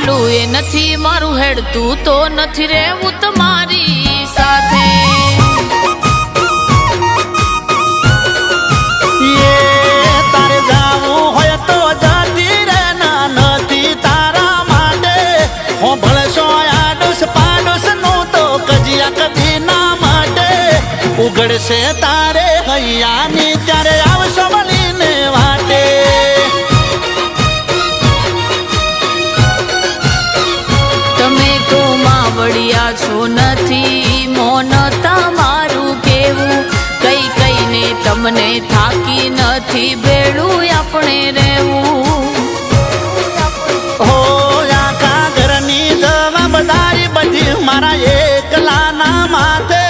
પેલું એ નથી મારું હેડતું તો નથી રહેવું તમારી સાથે. તારે જાવું હોય તો જતી રે ના નથી તારા માટે. હો ભળશો આડોશ પાડોશ નું તો કજિયા કદી ના માટે. ઉઘડશે તારે હૈયાની ત્યારે આવશો મળીને વાટે. તમે તો માવડિયા છો નથી મોન તમારું કેવું. કઈ કઈને તમને થાકી નથી ભેળું આપણે રહેવું. હો આખા ઘરની જવાબદારી બધી મારા એકલાના માથે.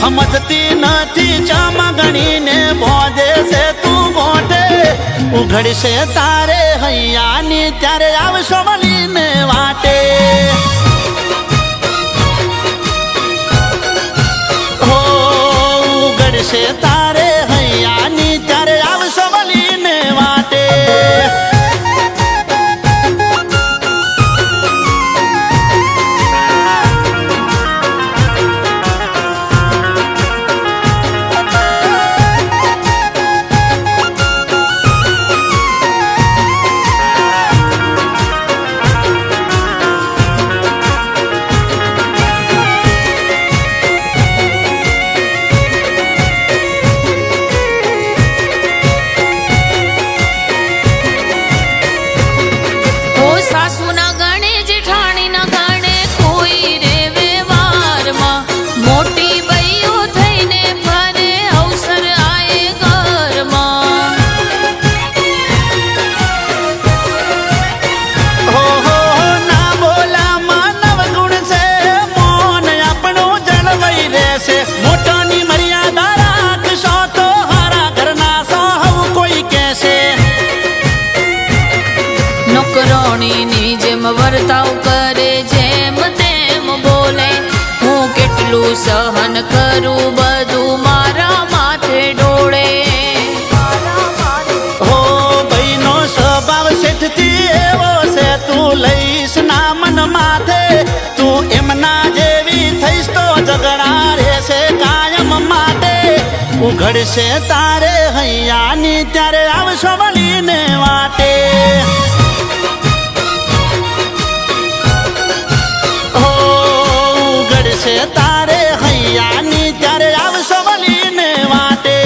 સમજતી નથી ચમ ગણીને બોધે છે તું ગોઠે. ઉઘડશે તારે હૈયાની ત્યારે આવશો મળીને વાટે. હો ઉઘડશે તારે હૈયાની ત્યારે આવશો મળીને વાટે. નોકરાણીની જેમ વર્તાવ કરે જેમ તેમ બોલે. હું કેટલું સહન કરું બધું મારા માથે ડોળે. હો ભાઈનો સ્વભાવ શેઠથી એવો છે તું લઈશ ના મન માથે. તું એમના જેવી થઈશ તો ઝઘડા રહેશે કાયમ માટે. ઉઘડશે તારે હૈયાની ત્યારે આવશો મળીને વાટે. તારે હૈયાની ત્યારે આવશો મળીને વાટે.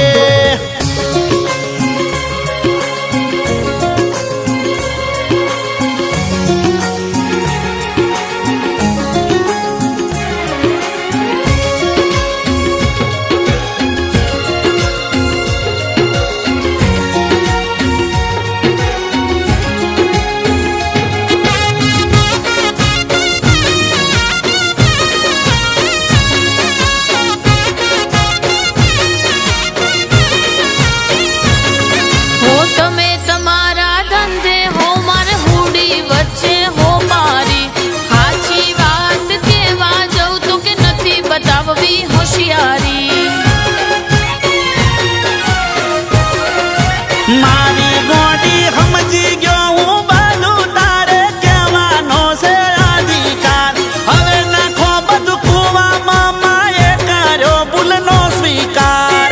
મારી ગોડી સમજી ગયો હું બધું તારે કહેવાનો છે અધિકાર. હવે નાખો બધું કુવામાં માએ કર્યો ભૂલનો સ્વીકાર.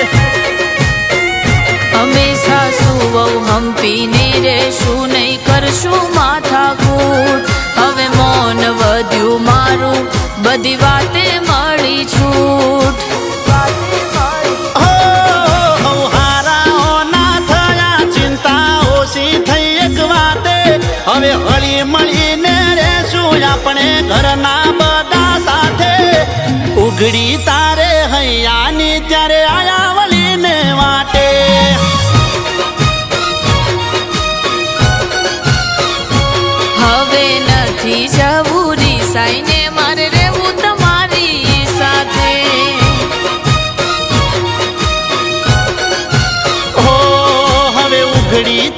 અમે સાસુ વહુ હંપીને રહેશું નહીં કરશું માથાકૂટ. હવે મૌન વધ્યું મારું બધી વાતે મળી છૂટ. હવે હળી મળીને રહેશું આપણે ઘરના બધા સાથે. ઉઘડી તારે હૈયાની ત્યારે આયા વળીને વાટે. હવે નથી જવું રીસાઈને મારે રહેવું તમારી સાથે. હો હવે ઉઘડી